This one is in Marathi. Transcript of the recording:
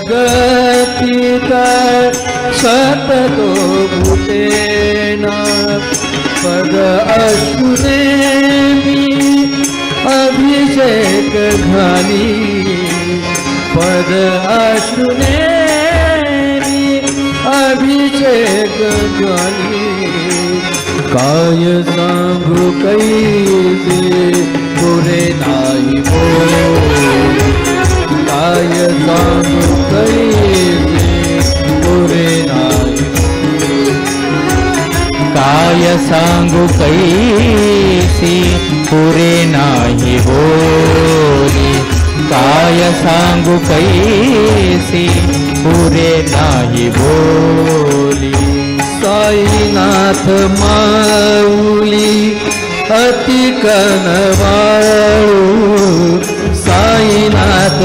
जगतिका शततो भूतेन पद अश्रुने मी अभिषेक घाली पद अश्रुने मी अभिषेक घाली काय सांगू कैसे पुरे नाही बोल काय सांगू कैसे पुरे नाही काय सांगू कैसी पुरे नाही बोली काय सांगू कैसी पुरे नाही बोली साईनाथ माऊली अति कनवाळू साईनाथ